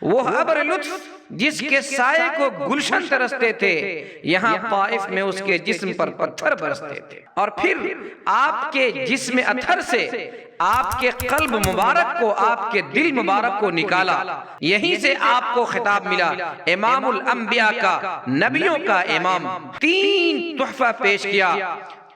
وہ ابر لطف جس کے سائے کو گلشن ترستے تھے، یہاں طائف میں اس کے جسم پر پتھر برستے تھے۔ اور پھر آپ کے جسم اطہر سے آپ کے قلب مبارک کو، آپ کے دل مبارک کو نکالا، یہیں سے آپ کو خطاب ملا امام الانبیاء کا، نبیوں کا امام۔ تین تحفہ پیش کیا،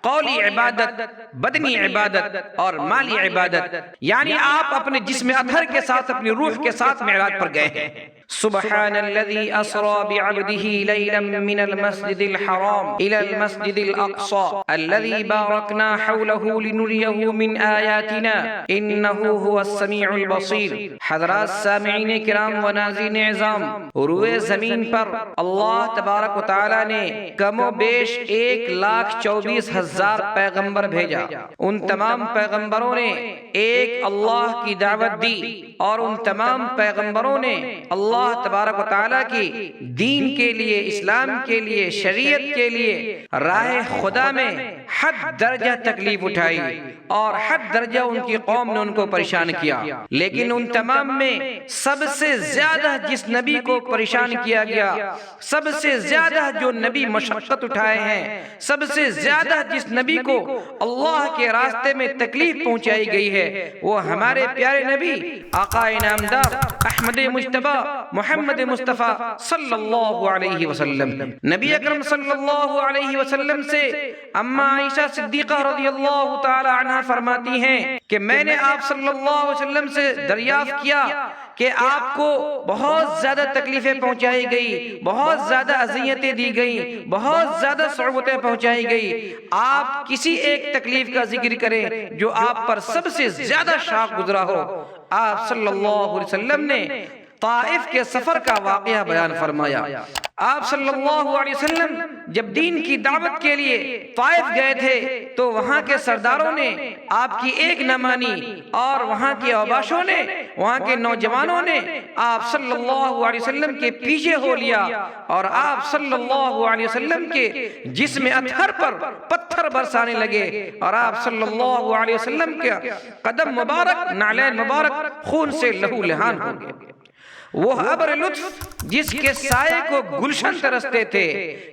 قولی عبادت، بدنی عبادت اور مالی عبادت، یعنی آپ اپنے جسم اطہر کے ساتھ، اپنی روح کے ساتھ معراج پر گئے ہیں۔ سبحان الذي اسرى بعبده ليلا من المسجد الحرام الى المسجد الاقصى الذي باركنا حوله لنريه من آياتنا انه هو السميع البصير۔ حضرات سامعین کرام و ناظرین اعظام، روئے زمین پر اللہ تبارک و تعالی نے کم و بیش 1,24,000 پیغمبر بھیجا۔ ان تمام پیغمبروں نے ایک اللہ کی دعوت دی، اور ان تمام پیغمبروں نے اللہ تبارک و تعالیٰ کی دین کے لیے، اسلام کے لیے، شریعت کے لیے راہ خدا میں حد درجہ تکلیف اٹھائی، اور حد درجہ ان کی قوم نے ان کو پریشان کیا۔ لیکن ان تمام میں سب سے زیادہ جس نبی کو پریشان کیا گیا، سب سے زیادہ جو نبی مشقت اٹھائے ہیں، سب سے زیادہ جس نبی کو اللہ کے راستے میں تکلیف پہنچائی گئی ہے، وہ ہمارے پیارے نبی آقا انعامدار احمد مجتبی محمد مصطفیٰ صلی اللہ علیہ وسلم۔ نبی اکرم صلی اللہ علیہ وسلم سے اما عائشہ صدیقہ رضی اللہ تعالی عنہ فرماتی ہیں کہ میں نے آپ صلی اللہ علیہ وسلم سے دریافت کیا کہ آپ کو بہت زیادہ تکلیفیں پہنچائی گئی، بہت زیادہ اذیتیں دی گئیں، بہت زیادہ صعوبتیں پہنچائی گئی، آپ کسی ایک تکلیف کا ذکر کریں جو آپ پر سب سے زیادہ شاق گزرا ہو۔ آپ صلی اللہ علیہ وسلم نے طائف کے سفر کا واقعہ بیان فرمایا۔ آپ صلی اللہ علیہ وسلم جب دین کی دعوت کے لیے طائف گئے تھے تو وہاں کے سرداروں نے آپ کی ایک نہ مانی، اور وہاں کے اوباشوں نے، وہاں کے نوجوانوں نے آپ صلی اللہ علیہ وسلم کے پیچھے ہو لیا، اور آپ صلی اللہ علیہ وسلم کے جسم اطہر پر پتھر برسانے لگے، اور آپ صلی اللہ علیہ وسلم کے قدم مبارک، نعلین مبارک خون سے لہو لہان ہو گئے۔ وہ ابر لطف جس کے سائے کو گلشن ترستے تھے،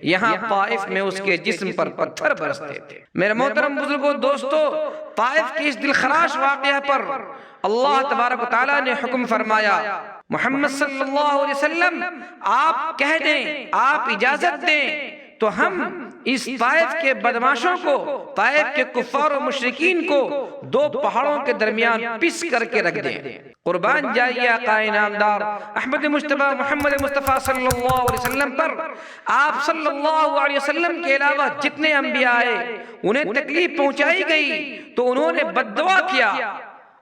یہاں طائف میں اس کے جسم پر پتھر برستے تھے۔ میرے محترم بزرگوں، دوستو، طائف کے اس دلخراش واقعہ پر اللہ تبارک و تعالیٰ نے حکم فرمایا، محمد صلی اللہ علیہ وسلم آپ کہہ دیں، آپ اجازت دیں تو ہم اس طائف کے بدماشوں کو، طائف کے کفار و مشرکین کو دو پہاڑوں کے درمیان پس کر کے رکھ دیں۔ قربان جائیے آقا انعامدار احمد مجتبی محمد مصطفیٰ صلی اللہ علیہ وسلم پر آپ صلی اللہ علیہ وسلم کے علاوہ جتنے انبیاء آئے انہیں تکلیف پہنچائی گئی تو انہوں نے بد دعا کیا،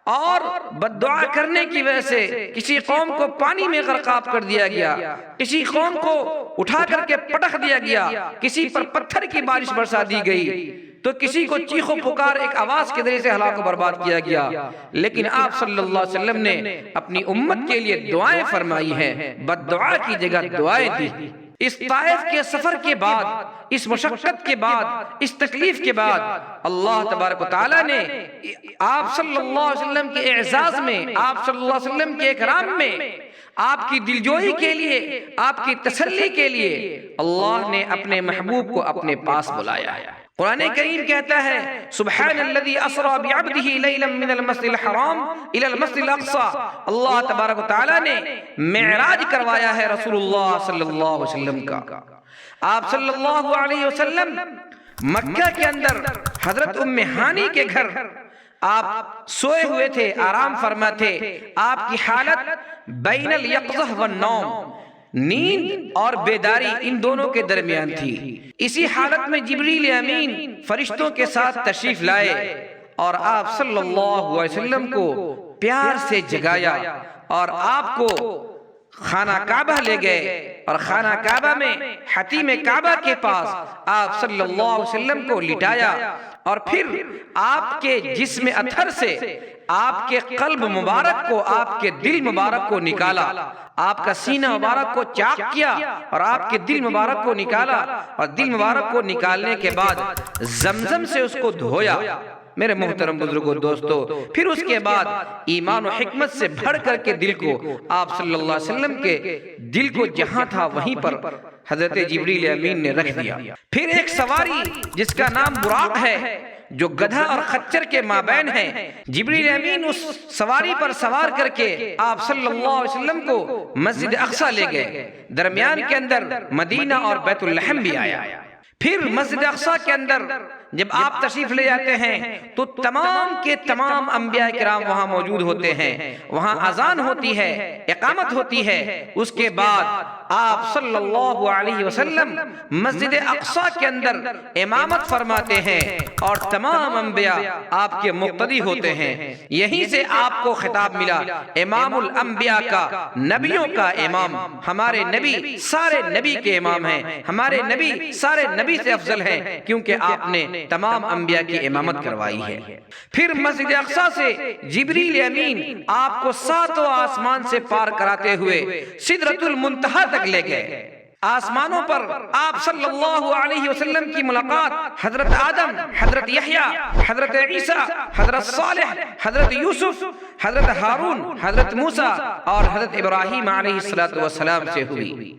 اور بد دعا کرنے کی وجہ سے کسی قوم کو پانی میں غرقاب کر دیا گیا، کسی قوم کو اٹھا کر کے پٹخ دیا گیا، کسی پر پتھر کی بارش برسا دی گئی، تو کسی کو چیخ و پکار ایک آواز کے ذریعے سے ہلاک و برباد کیا گیا۔ لیکن آپ صلی اللہ علیہ وسلم نے اپنی امت کے لیے دعائیں فرمائی ہیں، بد دعا کی جگہ دعائیں دی۔ اس طائف کے سفر کے بعد، اس مشقت کے بعد، اس تکلیف کے بعد اللہ تبارک و تعالیٰ نے آپ صلی اللہ علیہ وسلم کے اعزاز میں، آپ صلی اللہ علیہ وسلم کے اکرام میں، آپ کی دلجوئی کے لیے، آپ کی تسلی کے لیے اللہ نے اپنے محبوب کو اپنے پاس بلایا۔ قرآن کریم کہتا ہے سبحان الذی اسری بعبدہ لیلا من المسجد الحرام الی المسجد الاقصی، اللہ تبارک و تعالیٰ نے معراج کروایا ہے رسول اللہ صلی اللہ علیہ وسلم کا۔ آپ صلی اللہ علیہ وسلم مکہ کے اندر حضرت ام ہانی کے گھر آپ سوئے ہوئے تھے، آرام فرما تھے۔ آپ کی حالت بین الیقظہ والنوم، نیند اور بیداری ان دونوں کے درمیان تھی۔ اسی حالت میں جبریل امین فرشتوں کے ساتھ تشریف لائے اور آپ صلی اللہ علیہ وسلم کو پیار سے جگایا، اور آپ کو خانہ کعبہ لے گئے، اور خانہ کعبہ میں حتیم کعبہ کے پاس آپ صلی اللہ علیہ وسلم کو لٹایا، اور پھر آپ کے جسم اطہر سے آپ کے قلب مبارک کو، آپ کے دل مبارک کو نکالا، آپ کا سینہ مبارک کو چاک کیا اور آپ کے دل مبارک کو نکالا، اور دل مبارک کو نکالنے کے بعد زمزم سے اس کو دھویا، میرے محترم بزرگوں دوستو، پھر اس کے بعد ایمان و حکمت سے بھر کر کے دل کو آپ صلی اللہ علیہ وسلم کے دل کو جہاں تھا وہیں پر حضرت جبریل امین نے رکھ دیا۔ پھر ایک سواری جس کا نام براق ہے، جو گدھا اور خچر کے مابین ہے، جبریل امین اس سواری پر سوار کر کے آپ صلی اللہ علیہ وسلم کو مسجد اقصی لے گئے۔ درمیان کے اندر مدینہ اور بیت اللحم بھی آیا۔ پھر مسجد اقصی کے اندر جب آپ تشریف لے جاتے ہیں تو تمام کے تمام انبیاء کرام وہاں موجود ہوتے ہیں، وہاں اذان ہوتی ہے، اقامت ہوتی ہے۔ اس کے بعد آپ صلی اللہ علیہ وسلم مسجد اقصی کے اندر امامت فرماتے ہیں اور تمام انبیاء آپ کے مقتدی ہوتے ہیں۔ یہیں سے آپ کو خطاب ملا امام الانبیاء کا، نبیوں کا امام۔ ہمارے نبی سارے نبی کے امام ہیں، ہمارے نبی سارے نبی سے افضل ہیں، کیونکہ آپ نے تمام انبیاء کی امامت کروائی ہے۔ پھر مسجد اقصی سے جبریل امین آپ کو ساتوں آسمان سے پار کراتے ہوئے سدرۃ المنتہا تک لے گئے۔ آسمانوں پر آپ صلی اللہ علیہ وسلم کی ملاقات حضرت آدم، حضرت یحییٰ، حضرت عیسیٰ، حضرت صالح، حضرت یوسف، حضرت ہارون، حضرت موسیٰ اور حضرت ابراہیم علیہ السلام سے ہوئی۔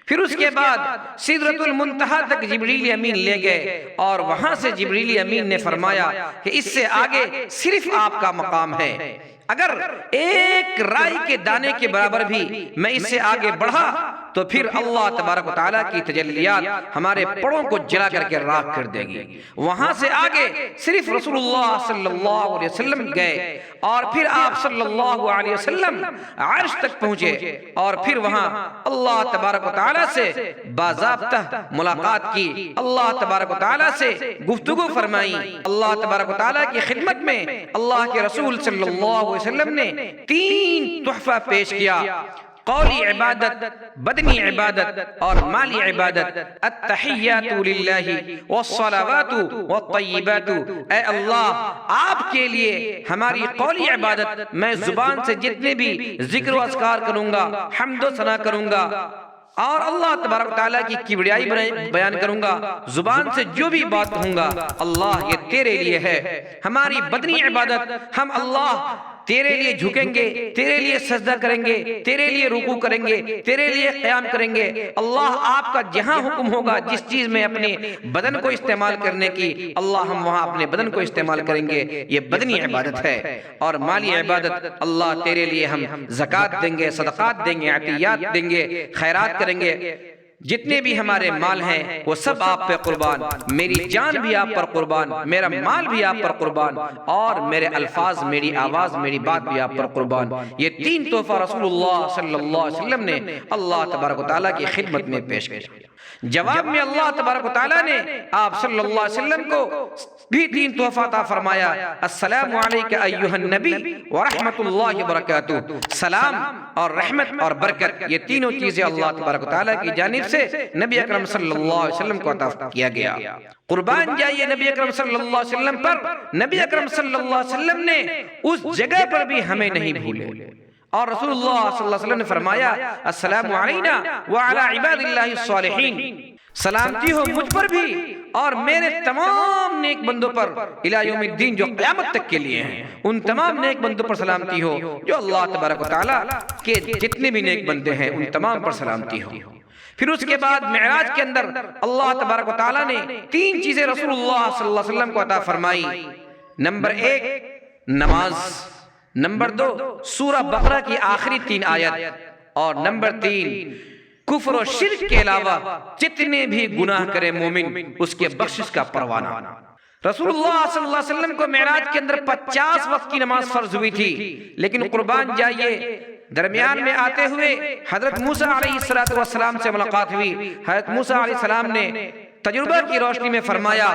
پھر اس کے بعد سدرۃ المنتہا تک جبریل امین لے گئے اور وہاں سے جبریل امین نے فرمایا کہ اس سے آگے صرف آپ کا مقام ہے، اگر ایک رائی کے دانے کے برابر بھی میں اس سے آگے بڑھا تو پھر اللہ تبارک و تعالیٰ کی تجلیات ہمارے پڑوں کو جلا کر کے راکھ کر دے گی۔ وہاں سے آگے صرف رسول اللہ صلی اللہ علیہ وسلم گئے اور پھر آپ صلی اللہ علیہ وسلم عرش تک پہنچے اور پھر وہاں اللہ تبارک و تعالیٰ سے باضابطہ ملاقات کی، اللہ تبارک و تعالیٰ سے گفتگو فرمائی۔ اللہ تبارک و تعالیٰ کی خدمت میں اللہ کے رسول صلی اللہ علیہ وسلم نے 3 تحفہ پیش کیا: قولی عبادت، بدنی عبادت اور مالی عبادت۔ التحیات للہ والصلوات والطیبات، اے اللہ آپ کے لیے ہماری قولی عبادت، میں زبان سے جتنے بھی ذکر و اذکار کروں گا، حمد و ثنا کروں گا اور اللہ تبارک تعالیٰ کی کبریائی بیان کروں گا، زبان سے جو بھی بات کہوں گا اللہ یہ تیرے لیے ہے۔ ہماری بدنی عبادت، ہم اللہ تیرے لیے جھکیں گے، تیرے لیے سجدہ کریں گے، تیرے لیے رکوع کریں گے، تیرے لیے قیام کریں گے۔ اللہ آپ کا جہاں حکم ہوگا جس چیز میں اپنے بدن کو استعمال کرنے کی، اللہ ہم وہاں اپنے بدن کو استعمال کریں گے، یہ بدنی عبادت ہے۔ اور مالی عبادت، اللہ تیرے لیے ہم زکوٰۃ دیں گے، صدقات دیں گے، عطیات دیں گے، خیرات کریں گے، جتنے بھی ہمارے مال ہیں وہ سب آپ پہ قربان، میری جان بھی آپ پر قربان، میرا مال بھی آپ پر قربان اور میرے الفاظ، میری آواز، میری بات بھی آپ پر قربان۔ یہ 3 تحفہ رسول اللہ صلی اللہ علیہ وسلم نے اللہ تبارک و تعالیٰ کی خدمت میں پیش کیا۔ جواب میں اللہ تبارک و تعالیٰ نے آپ صلی اللہ علیہ وسلم کو بھی 3 تحفہ عطا فرمایا: السلام علیک ایھا النبی ورحمۃ اللہ وبرکاتہ۔ سلام اور رحمت اور برکت، یہ تینوں چیزیں اللہ تبارک و تعالیٰ کی جانب سے نبی اکرم صلی اللہ علیہ وسلم کو عطا کیا گیا۔ قربان جائیے نبی اکرم صلی اللہ علیہ وسلم پر۔ نبی اکرم صلی اللہ علیہ وسلم نے اس جگہ پر بھی ہمیں نہیں بھولے اور رسول اللہ صلی اللہ علیہ وسلم نے فرمایا: السلام علینا وعلی عباد اللہ الصالحین، سلامتی ہو مجھ پر بھی اور میرے تمام نیک بندوں پر الی یوم الدین، جو قیامت تک کے لیے ہیں، ان تمام نیک بندوں پر سلامتی ہو، جو اللہ تبارک و تعالیٰ کے جتنے بھی نیک بندے ہیں ان تمام پر سلامتی ہو۔ پھر اس کے بعد معراج کے اندر اللہ تبارک و تعالیٰ نے 3 چیزیں رسول اللہ صلی اللہ علیہ وسلم کو عطا فرمائی: نمبر 1 نماز، نمبر 2 سورہ بقرہ کی آخری 3 آیت، اور نمبر 3 کفر و شرک کے علاوہ جتنے بھی گناہ کرے مومن اس کے بخشش کا پروانہ۔ رسول اللہ صلی اللہ علیہ وسلم کو معراج کے اندر 50 وقت کی نماز فرض ہوئی تھی، لیکن قربان جائیے درمیان میں آتے ہوئے حضرت موسیٰ علیہ السلام سے ملاقات ہوئی۔ حضرت موسیٰ علیہ السلام نے تجربہ کی روشنی میں فرمایا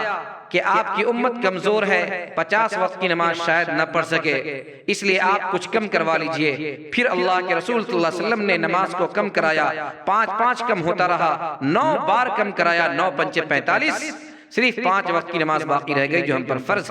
کہ آپ کی امت کمزور ہے، 50 وقت کی نماز شاید نہ پڑھ سکے، اس لیے آپ کچھ کم کروا لیجئے۔ پھر اللہ کے رسول صلی اللہ علیہ وسلم نے نماز کو کم کرایا، 5 کم ہوتا رہا، 9 بار کم کرایا، 9 پنچے 45، صرف 5 وقت کی نماز باقی رہ گئی جو ہم پر فرض۔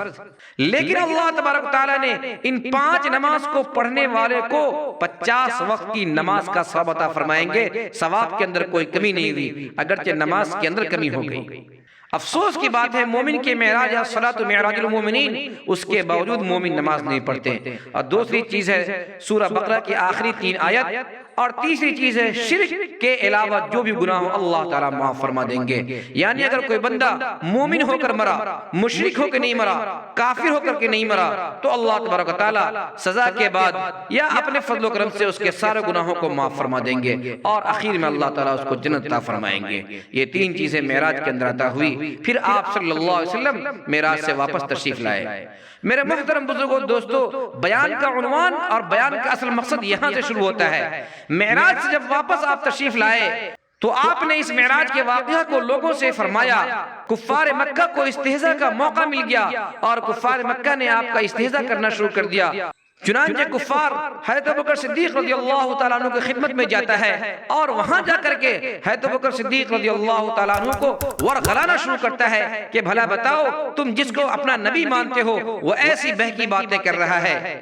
لیکن اللہ تبارک و تعالیٰ نے ان 5 نماز کو پڑھنے والے کو 50 وقت کی نماز کا ثواب عطا فرمائیں گے۔ ثواب کے اندر کوئی کمی نہیں ہوئی، اگرچہ نماز کے اندر کمی ہو گئی۔ افسوس کی بات ہے مومن کے معراج یا صلاۃ معراج المومنین، اس کے باوجود مومن نماز نہیں پڑھتے۔ اور دوسری چیز ہے سورہ بقرہ کی آخری 3 آیت، اور تیسری چیز ہے شرک کے علاوہ جو بھی گناہ ہو اللہ تعالیٰ معاف فرما دیں گے۔ یعنی اگر کوئی بندہ مومن ہو کر مرا، مشرک ہو کے نہیں مرا، کافر ہو کر کے نہیں مرا، تو اللہ تبارک و تعالیٰ سزا کے بعد یا اپنے فضل و کرم سے اس کے سارے گناہوں کو معاف فرما دیں گے، اور آخر میں اللہ تعالیٰ اس کو جنت عطا فرمائیں گے۔ یہ 3 چیزیں معراج کے اندر عطا ہوئی۔ پھر آپ صلی اللہ علیہ وسلم معراج سے واپس تشریف لائے۔ میرے محترم بزرگوں دوستو، بیان کا عنوان اور بیان کا اصل مقصد یہاں سے شروع ہوتا ہے۔ معراج سے جب واپس آپ تشریف لائے تو آپ نے اس معراج کے واقعہ کو لوگوں سے فرمایا۔ کفار مکہ کو استہزاء کا موقع مل گیا اور کفار مکہ نے آپ کا استہزاء کرنا شروع کر دیا۔ چنانچہ کفار حضرت ابوبکر صدیق رضی اللہ تعالیٰ عنہ کی خدمت میں جاتا ہے اور وہاں جا کر کے حضرت ابوبکر صدیق رضی اللہ تعالیٰ عنہ کو ورغلانا شروع کرتا ہے کہ بھلا بتاؤ تم جس کو اپنا نبی مانتے ہو وہ ایسی بہکی باتیں کر رہا ہے۔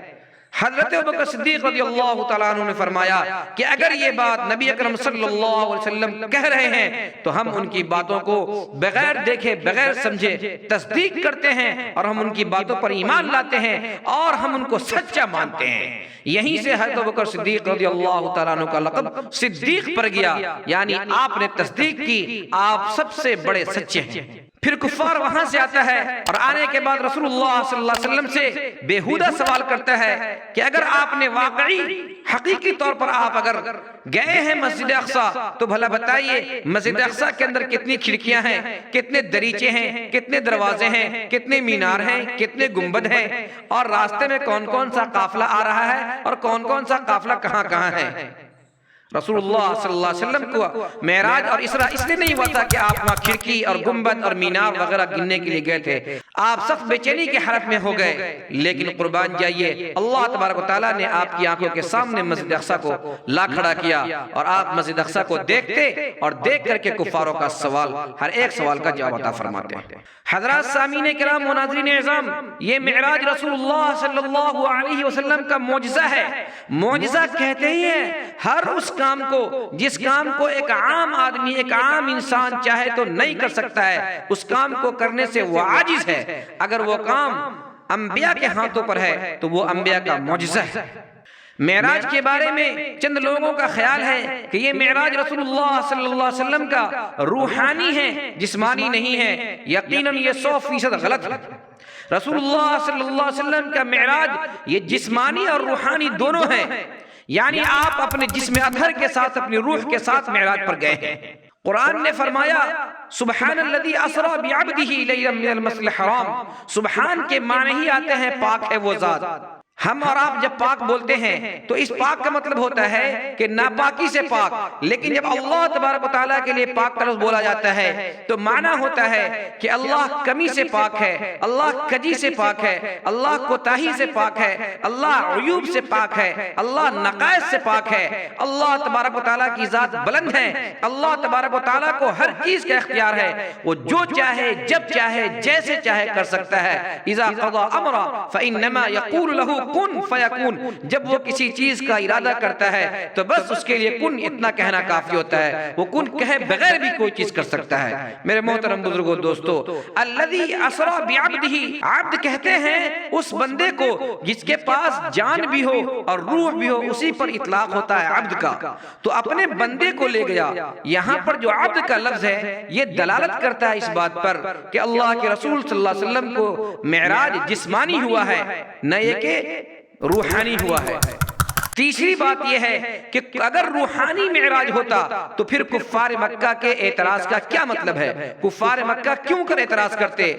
حضرت ابوبکر صدیق رضی اللہ تعالیٰ عنہ نے فرمایا کہ اگر یہ بات نبی اکرم صلی اللہ علیہ وسلم کہہ رہے ہیں تو ہم ان کی باتوں کو بغیر دیکھے بغیر سمجھے تصدیق کرتے ہیں، اور ہم ان کی باتوں پر ایمان لاتے ہیں اور ہم ان کو سچا مانتے ہیں۔ یہیں سے حضرت ابوبکر صدیق رضی اللہ تعالیٰ عنہ کا لقب صدیق پڑ گیا، یعنی آپ نے تصدیق کی، آپ سب سے بڑے سچے ہیں۔ پھر کفار وہاں سے آتا ہے اور آنے کے بعد رسول اللہ صلی اللہ علیہ وسلم سے بیہودہ سوال کرتا ہے کہ اگر آپ نے واقعی حقیقی طور پر آپ اگر گئے ہیں مسجد اقصیٰ تو بھلا بتائیے مسجد اقصیٰ کے اندر کتنی کھڑکیاں ہیں، کتنے دریچے ہیں، کتنے دروازے ہیں، کتنے مینار ہیں، کتنے گنبد ہیں، اور راستے میں کون کون سا قافلہ آ رہا ہے اور کون کون سا قافلہ کہاں کہاں ہے۔ رسول اللہ صلی اللہ علیہ وسلم کو معراج اور اسراء اس لیے نہیں ہوا تھا کہ آپ وہاں کھڑکی اور گنبد اور مینار وغیرہ گننے کے لیے گئے تھے، آپ سخت بے چینی کی حالت میں ہو گئے، لیکن قربان جائیے اللہ تبارک و تعالیٰ نے آپ کی آنکھوں کے سامنے مسجد اقصیٰ کو لا کھڑا کیا اور آپ مسجد اقصیٰ کو دیکھتے اور دیکھ کر کے کفاروں کا سوال ہر ایک سوال کا جواب عطا فرماتے ہیں۔ حضرات سامعین کرام و ناظرین اعظام، یہ معراج رسول اللہ صلی اللہ علیہ وسلم کا معجزہ ہے۔ معجزہ کہتے ہی ہیں ہر اس کام کو جس کام کو ایک عام آدمی ایک عام انسان چاہے تو نہیں کر سکتا ہے، اس کام کو کرنے سے وہ عاجز ہے۔ اگر وہ کام انبیاء کے ہاتھوں پر ہے تو وہ انبیاء کا معجزہ ہے۔ معراج کے بارے میں چند لوگوں کا خیال ہے کہ یہ معراج رسول اللہ صلی اللہ علیہ وسلم کا روحانی ہے، جسمانی نہیں ہے۔ یقیناً یہ 100% غلط ہے۔ رسول اللہ صلی اللہ علیہ وسلم کا معراج یہ جسمانی اور روحانی دونوں ہے، یعنی آپ اپنے جسم اطہر کے ساتھ اپنی روح کے ساتھ معراج پر گئے ہیں۔ قرآن نے فرمایا سبحان الذی اسری بعبدہ لیلا من المسجد الحرام، سبحان کے معنی ہی آتے ہیں پاک ہے وہ ذات۔ ہم اور آپ جب پاک بولتے ہیں تو اس پاک کا مطلب ہوتا ہے کہ ناپاکی سے پاک، لیکن جب اللہ تبارک و تعالیٰ کے لیے پاک کا لفظ بولا جاتا ہے تو معنی ہوتا ہے کہ اللہ کمی سے پاک ہے، اللہ کجی سے پاک ہے، اللہ کوتاہی سے پاک ہے، اللہ عیوب سے پاک ہے، اللہ نقائص سے پاک ہے۔ اللہ تبارک و تعالیٰ کی ذات بلند ہے، اللہ تبارک و تعالیٰ کو ہر چیز کا اختیار ہے، وہ جو چاہے جب چاہے جیسے چاہے کر سکتا ہے۔ اذا قضى امرا فانما يقول له کن فیکون، جب وہ کسی چیز کا ارادہ کرتا ہے تو بس اس کے لیے کن اتنا کہنا کافی ہوتا ہے، وہ کن کہے بغیر بھی کوئی چیز کر سکتا ہے۔ میرے محترم بزرگوں دوستو، الذی اسری بعبدہ، عبد کہتے ہیں اس بندے کو جس کے پاس جان بھی ہو اور روح بھی ہو، اسی پر اطلاق ہوتا ہے عبد کا۔ تو اپنے بندے کو لے گیا، یہاں پر جو عبد کا لفظ ہے یہ دلالت کرتا ہے اس بات پر کہ اللہ کے رسول صلی اللہ علیہ وسلم کو معراج جسمانی ہوا ہے، نہ یہ کہ روحانی ہوا ہے۔ تیسری بات یہ ہے کہ اگر روحانی معراج ہوتا تو پھر کفار مکہ کے اعتراض کا کیا مطلب ہے؟ کفار مکہ کیوں کر اعتراض کرتے؟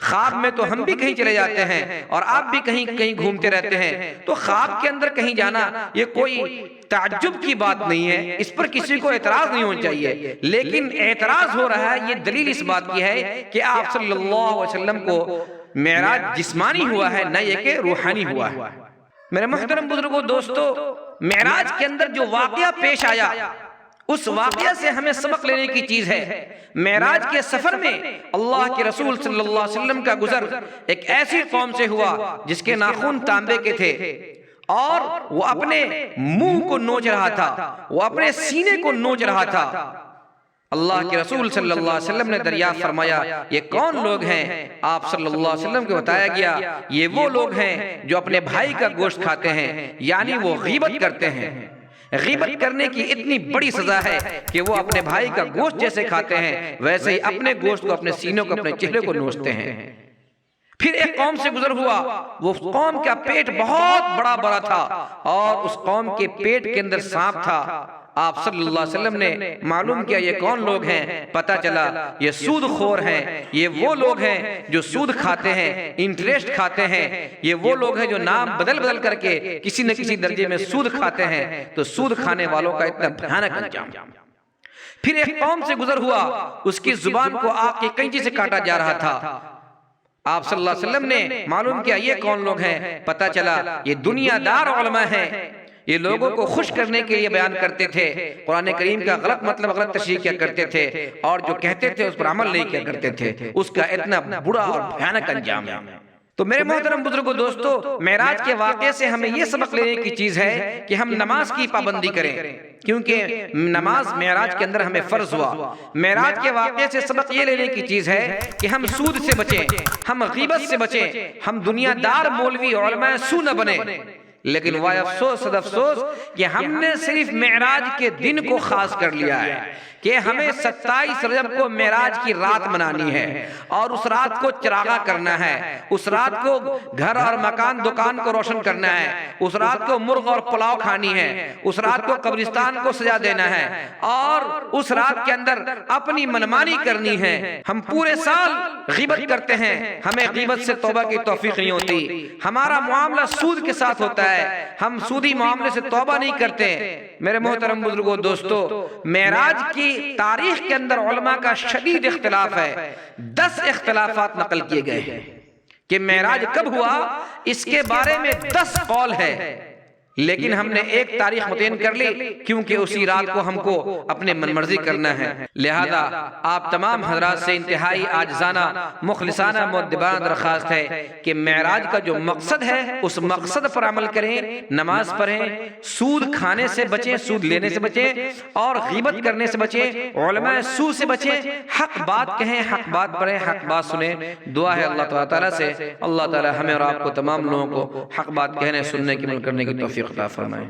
خواب میں تو ہم بھی کہیں چلے جاتے ہیں اور آپ بھی کہیں کہیں گھومتے رہتے ہیں، تو خواب کے اندر کہیں جانا یہ کوئی تعجب کی بات نہیں ہے، اس پر کسی کو اعتراض نہیں ہونا چاہیے، لیکن اعتراض ہو رہا ہے یہ دلیل اس بات کی ہے کہ آپ صلی اللہ علیہ وسلم کو معراج جسمانی ہوا ہے، نہ یہ کہ روحانی ہوا ہے۔ میرے محترم بزرگوں دوستو، معراج کے اندر جو واقعہ پیش آیا اس واقعہ سے ہمیں سبق لینے کی چیز ہے۔ معراج کے سفر میں اللہ کے رسول صلی اللہ علیہ وسلم کا گزر ایک ایسی قوم سے ہوا جس کے ناخن تانبے کے تھے اور وہ اپنے منہ کو نوچ رہا تھا، وہ اپنے سینے کو نوچ رہا تھا، اللہ کے رسول صلی اللہ علیہ وسلم نے دریافت فرمایا یہ کون لوگ ہیں؟ آپ صلی اللہ علیہ وسلم کو بتایا گیا یہ وہ لوگ ہیں جو اپنے بھائی کا گوشت کھاتے ہیں، یعنی وہ غیبت کرتے ہیں۔ غیبت کرنے کی اتنی بڑی سزا ہے کہ وہ اپنے بھائی کا گوشت جیسے کھاتے ہیں ویسے ہی اپنے گوشت کو، اپنے سینے کو، اپنے چہرے کو نوچتے ہیں۔ پھر ایک قوم سے گزر ہوا، وہ قوم کا پیٹ بہت بڑا تھا اور اس قوم کے پیٹ کے اندر سانپ تھا۔ آپ صلی اللہ علیہ وسلم نے معلوم کیا یہ کون لوگ ہیں؟ پتہ چلا یہ سود خور ہیں، یہ وہ لوگ ہیں جو سود کھاتے ہیں، انٹریسٹ کھاتے ہیں، یہ وہ لوگ ہیں جو نام بدل کر کے کسی نہ کسی درجے میں سود کھاتے ہیں۔ تو سود کھانے والوں کا اتنا بھیانک انجام۔ پھر ایک قوم سے گزر ہوا، اس کی زبان کو آگ کی کینچی سے کاٹا جا رہا تھا۔ آپ صلی اللہ علیہ وسلم نے معلوم کیا یہ کون لوگ ہیں؟ پتہ چلا یہ دنیا دار علماء ہیں، یہ لوگوں کو خوش کرنے کے لیے بیان کرتے تھے، قرآن کریم کا غلط مطلب غلط تشریح کیا کرتے تھے اور جو کہتے تھے اس پر عمل نہیں کیا کرتے تھے، اس کا اتنا برا اور بھیانک انجام ہے۔ تو میرے محترم بزرگوں، دوستو، معراج کے واقعے سے ہمیں یہ سبق لینے کی چیز ہے کہ ہم نماز کی پابندی کریں، کیونکہ نماز معراج کے اندر ہمیں فرض ہوا۔ معراج کے واقعے سے سبق یہ لینے کی چیز ہے کہ ہم سود سے بچیں، ہم غیبت سے بچیں، ہم دنیا دار مولوی علماء سو نہ بنیں۔ لیکن وہ افسوس صد افسوس کہ ہم نے صرف معراج کے دن کو خاص کر لیا ہے کہ ہمیں 27 رجب کو معراج کی رات منانی ہے اور اس رات کو چراغاں کرنا ہے، اس رات کو گھر اور مکان دکان کو روشن کرنا ہے، اس رات کو مرغ اور پلاؤ کھانی ہے، اس رات کو قبرستان کو سجا دینا ہے اور اس رات کے اندر اپنی منمانی کرنی ہے۔ ہم پورے سال غیبت کرتے ہیں، ہمیں غیبت سے توبہ کی توفیق نہیں ہوتی، ہمارا معاملہ سود کے ساتھ ہوتا ہے، ہم سودی معاملے سے توبہ نہیں کرتے۔ میرے محترم بزرگوں، دوستو، معراج کی تاریخ کے اندر علماء کا شدید اختلاف ہے۔ 10 اختلافات نقل کیے گئے ہیں کہ معراج کب ہوا، اس کے بارے میں 10 قول ہے، لیکن ہم نے ایک تاریخ متعین کر لی کیونکہ اسی رات کو ہم کو اپنے من مرضی کرنا ہے۔ لہذا آپ تمام حضرات سے انتہائی عاجزانہ مخلصانہ مؤدبانہ درخواست ہے کہ معراج کا جو مقصد ہے اس مقصد پر عمل کریں، نماز پڑھیں، سود کھانے سے بچیں، سود لینے سے بچیں اور غیبت کرنے سے بچیں، علماء سو سے بچیں، حق بات کہیں، حق بات پڑھیں، حق بات سنیں۔ دعا ہے اللہ تعالیٰ سے اللہ تعالیٰ ہمیں اور آپ کو تمام لوگوں کو حق بات کہنے سننے کی عمل کرنے کی توفیق عطا فرمائے۔